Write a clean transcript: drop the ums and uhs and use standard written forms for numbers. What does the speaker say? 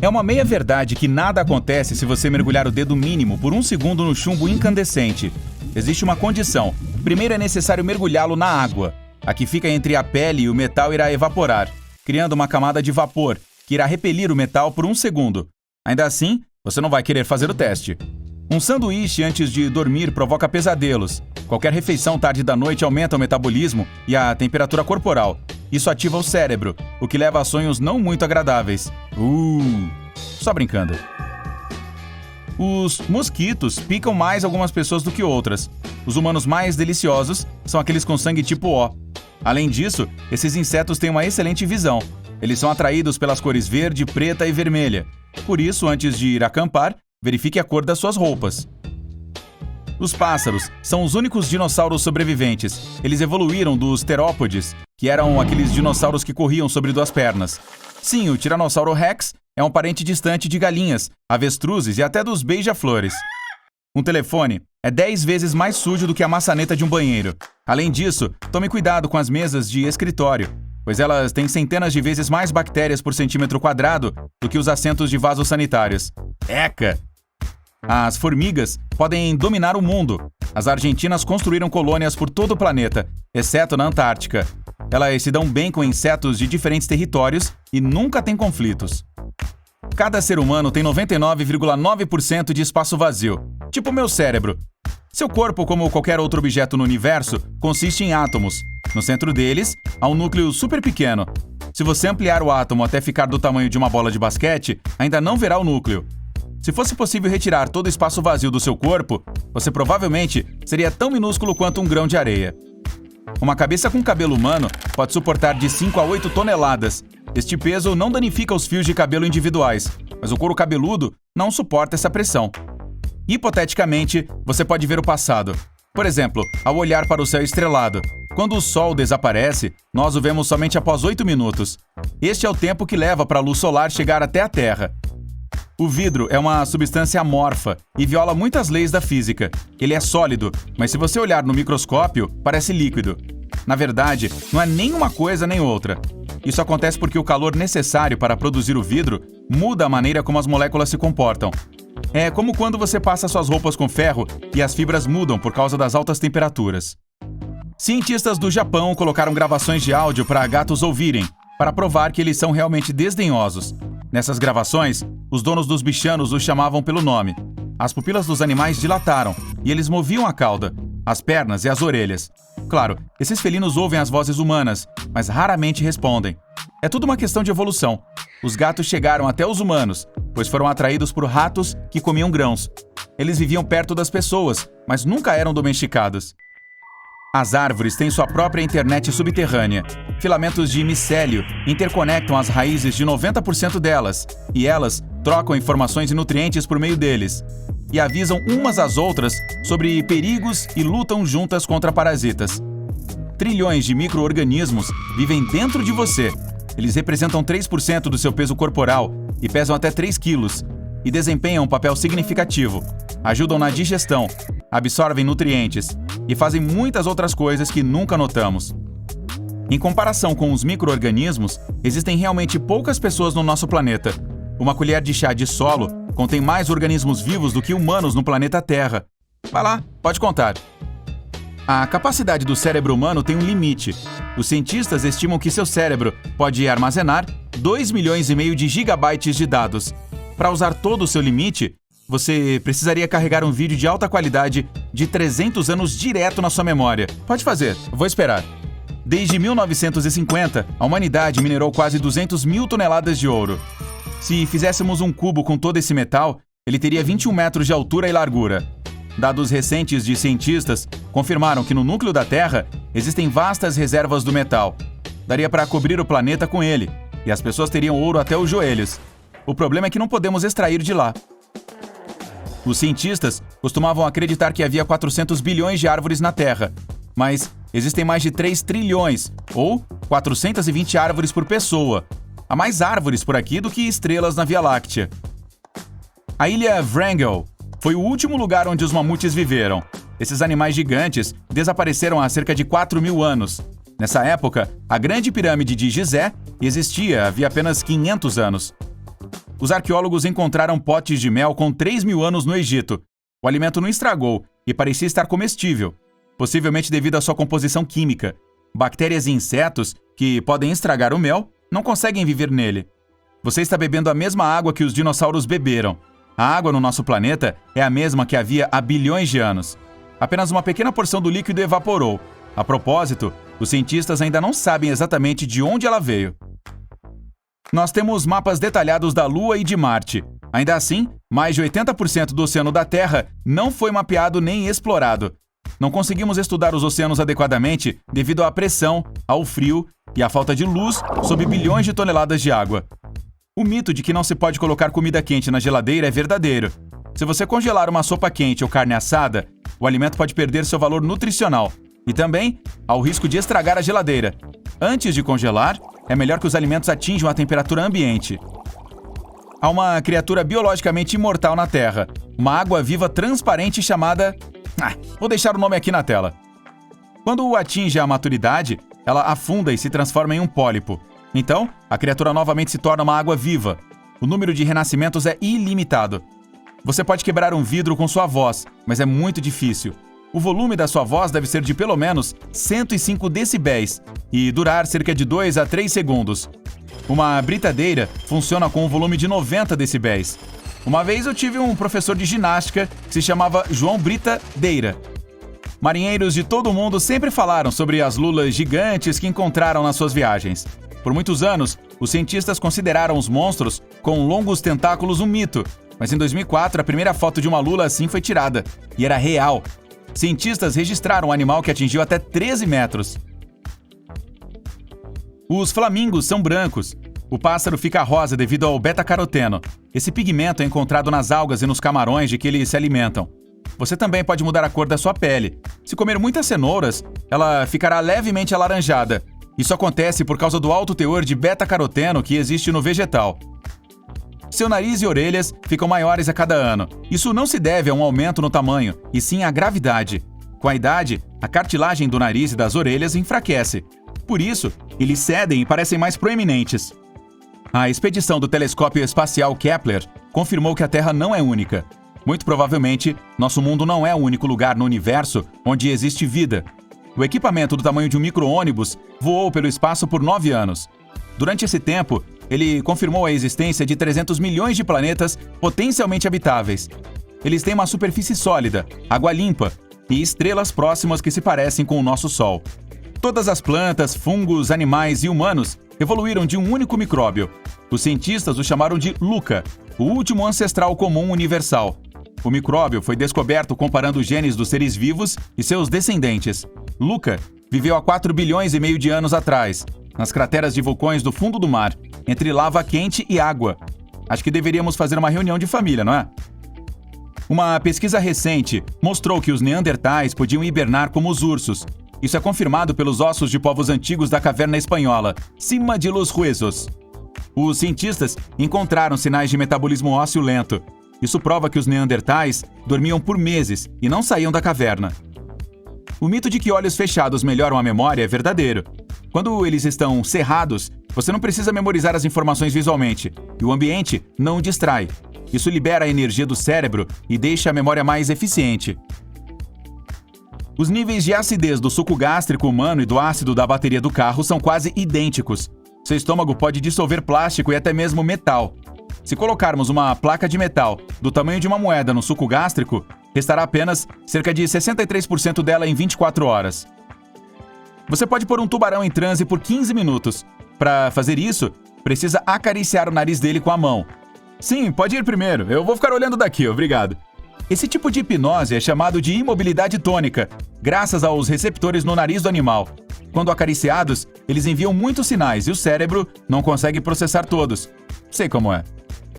É uma meia-verdade que nada acontece se você mergulhar o dedo mínimo por 1 segundo no chumbo incandescente. Existe uma condição. Primeiro é necessário mergulhá-lo na água. A que fica entre a pele e o metal irá evaporar, criando uma camada de vapor, que irá repelir o metal por 1 segundo. Ainda assim, você não vai querer fazer o teste. Um sanduíche antes de dormir provoca pesadelos. Qualquer refeição tarde da noite aumenta o metabolismo e a temperatura corporal. Isso ativa o cérebro, o que leva a sonhos não muito agradáveis. Só brincando. Os mosquitos picam mais algumas pessoas do que outras. Os humanos mais deliciosos são aqueles com sangue tipo O. Além disso, esses insetos têm uma excelente visão. Eles são atraídos pelas cores verde, preta e vermelha. Por isso, antes de ir acampar, verifique a cor das suas roupas. Os pássaros são os únicos dinossauros sobreviventes. Eles evoluíram dos terópodes, que eram aqueles dinossauros que corriam sobre 2 pernas. Sim, o Tiranossauro Rex é um parente distante de galinhas, avestruzes e até dos beija-flores. Um telefone é 10 vezes mais sujo do que a maçaneta de um banheiro. Além disso, tome cuidado com as mesas de escritório, pois elas têm centenas de vezes mais bactérias por centímetro quadrado do que os assentos de vasos sanitários. Eca! As formigas podem dominar o mundo. As argentinas construíram colônias por todo o planeta, exceto na Antártica. Elas se dão bem com insetos de diferentes territórios e nunca têm conflitos. Cada ser humano tem 99,9% de espaço vazio, tipo meu cérebro. Seu corpo, como qualquer outro objeto no universo, consiste em átomos. No centro deles, há um núcleo super pequeno. Se você ampliar o átomo até ficar do tamanho de uma bola de basquete, ainda não verá o núcleo. Se fosse possível retirar todo o espaço vazio do seu corpo, você provavelmente seria tão minúsculo quanto um grão de areia. Uma cabeça com cabelo humano pode suportar de 5 a 8 toneladas. Este peso não danifica os fios de cabelo individuais, mas o couro cabeludo não suporta essa pressão. Hipoteticamente, você pode ver o passado. Por exemplo, ao olhar para o céu estrelado. Quando o Sol desaparece, nós o vemos somente após 8 minutos. Este é o tempo que leva para a luz solar chegar até a Terra. O vidro é uma substância amorfa e viola muitas leis da física. Ele é sólido, mas se você olhar no microscópio, parece líquido. Na verdade, não é nem uma coisa nem outra. Isso acontece porque o calor necessário para produzir o vidro muda a maneira como as moléculas se comportam. É como quando você passa suas roupas com ferro e as fibras mudam por causa das altas temperaturas. Cientistas do Japão colocaram gravações de áudio para gatos ouvirem, para provar que eles são realmente desdenhosos. Nessas gravações, os donos dos bichanos os chamavam pelo nome. As pupilas dos animais dilataram e eles moviam a cauda, as pernas e as orelhas. Claro, esses felinos ouvem as vozes humanas, mas raramente respondem. É tudo uma questão de evolução. Os gatos chegaram até os humanos, pois foram atraídos por ratos que comiam grãos. Eles viviam perto das pessoas, mas nunca eram domesticados. As árvores têm sua própria internet subterrânea. Filamentos de micélio interconectam as raízes de 90% delas, e elas trocam informações e nutrientes por meio deles. E avisam umas às outras sobre perigos e lutam juntas contra parasitas. Trilhões de micro-organismos vivem dentro de você. Eles representam 3% do seu peso corporal e pesam até 3 quilos, e desempenham um papel significativo. Ajudam na digestão, absorvem nutrientes e fazem muitas outras coisas que nunca notamos. Em comparação com os micro-organismos, existem realmente poucas pessoas no nosso planeta. Uma colher de chá de solo contém mais organismos vivos do que humanos no planeta Terra. Vai lá, pode contar. A capacidade do cérebro humano tem um limite. Os cientistas estimam que seu cérebro pode armazenar 2,5 milhões de gigabytes de dados. Para usar todo o seu limite, você precisaria carregar um vídeo de alta qualidade de 300 anos direto na sua memória. Pode fazer, vou esperar. Desde 1950, a humanidade minerou quase 200 mil toneladas de ouro. Se fizéssemos um cubo com todo esse metal, ele teria 21 metros de altura e largura. Dados recentes de cientistas confirmaram que no núcleo da Terra existem vastas reservas do metal. Daria para cobrir o planeta com ele, e as pessoas teriam ouro até os joelhos. O problema é que não podemos extrair de lá. Os cientistas costumavam acreditar que havia 400 bilhões de árvores na Terra, mas existem mais de 3 trilhões, ou 420 árvores por pessoa. Há mais árvores por aqui do que estrelas na Via Láctea. A ilha Wrangell foi o último lugar onde os mamutes viveram. Esses animais gigantes desapareceram há cerca de 4.000 anos. Nessa época, a Grande Pirâmide de Gizé existia havia apenas 500 anos. os arqueólogos encontraram potes de mel com 3.000 anos no Egito. O alimento não estragou e parecia estar comestível, possivelmente devido à sua composição química. Bactérias e insetos, que podem estragar o mel, não conseguem viver nele. Você está bebendo a mesma água que os dinossauros beberam. A água no nosso planeta é a mesma que havia há bilhões de anos. Apenas uma pequena porção do líquido evaporou. A propósito, os cientistas ainda não sabem exatamente de onde ela veio. Nós temos mapas detalhados da Lua e de Marte. Ainda assim, mais de 80% do oceano da Terra não foi mapeado nem explorado. Não conseguimos estudar os oceanos adequadamente devido à pressão, ao frio e à falta de luz sob bilhões de toneladas de água. O mito de que não se pode colocar comida quente na geladeira é verdadeiro. Se você congelar uma sopa quente ou carne assada, o alimento pode perder seu valor nutricional. E também há o risco de estragar a geladeira. Antes de congelar, é melhor que os alimentos atinjam a temperatura ambiente. Há uma criatura biologicamente imortal na Terra, uma água-viva transparente chamada... vou deixar o nome aqui na tela. Quando atinge a maturidade, ela afunda e se transforma em um pólipo. Então, a criatura novamente se torna uma água-viva. O número de renascimentos é ilimitado. Você pode quebrar um vidro com sua voz, mas é muito difícil. O volume da sua voz deve ser de pelo menos 105 decibéis e durar cerca de 2 a 3 segundos. Uma britadeira funciona com um volume de 90 decibéis. Uma vez eu tive um professor de ginástica que se chamava João Britadeira. Marinheiros de todo o mundo sempre falaram sobre as lulas gigantes que encontraram nas suas viagens. Por muitos anos, os cientistas consideraram os monstros com longos tentáculos um mito, mas em 2004 a primeira foto de uma lula assim foi tirada, e era real. Cientistas registraram um animal que atingiu até 13 metros. Os flamingos são brancos. O pássaro fica rosa devido ao beta-caroteno. Esse pigmento é encontrado nas algas e nos camarões de que eles se alimentam. Você também pode mudar a cor da sua pele. Se comer muitas cenouras, ela ficará levemente alaranjada. Isso acontece por causa do alto teor de beta-caroteno que existe no vegetal. Seu nariz e orelhas ficam maiores a cada ano. Isso não se deve a um aumento no tamanho, e sim à gravidade. Com a idade, a cartilagem do nariz e das orelhas enfraquece. Por isso, eles cedem e parecem mais proeminentes. A expedição do telescópio espacial Kepler confirmou que a Terra não é única. Muito provavelmente, nosso mundo não é o único lugar no universo onde existe vida. O equipamento do tamanho de um micro-ônibus voou pelo espaço por 9 anos. Durante esse tempo, ele confirmou a existência de 300 milhões de planetas potencialmente habitáveis. Eles têm uma superfície sólida, água limpa e estrelas próximas que se parecem com o nosso Sol. Todas as plantas, fungos, animais e humanos evoluíram de um único micróbio. Os cientistas o chamaram de Luca, o último ancestral comum universal. O micróbio foi descoberto comparando os genes dos seres vivos e seus descendentes. Luca viveu há 4 bilhões e meio de anos atrás, nas crateras de vulcões do fundo do mar, entre lava quente e água. Acho que deveríamos fazer uma reunião de família, não é? Uma pesquisa recente mostrou que os neandertais podiam hibernar como os ursos. Isso é confirmado pelos ossos de povos antigos da caverna espanhola, Cima de los Huesos. Os cientistas encontraram sinais de metabolismo ósseo lento. Isso prova que os neandertais dormiam por meses e não saíam da caverna. O mito de que olhos fechados melhoram a memória é verdadeiro. Quando eles estão cerrados, você não precisa memorizar as informações visualmente, e o ambiente não o distrai. Isso libera a energia do cérebro e deixa a memória mais eficiente. Os níveis de acidez do suco gástrico humano e do ácido da bateria do carro são quase idênticos. Seu estômago pode dissolver plástico e até mesmo metal. Se colocarmos uma placa de metal do tamanho de uma moeda no suco gástrico, restará apenas cerca de 63% dela em 24 horas. Você pode pôr um tubarão em transe por 15 minutos. Para fazer isso, precisa acariciar o nariz dele com a mão. Sim, pode ir primeiro. Eu vou ficar olhando daqui, obrigado. Esse tipo de hipnose é chamado de imobilidade tônica, graças aos receptores no nariz do animal. Quando acariciados, eles enviam muitos sinais e o cérebro não consegue processar todos. Sei como é.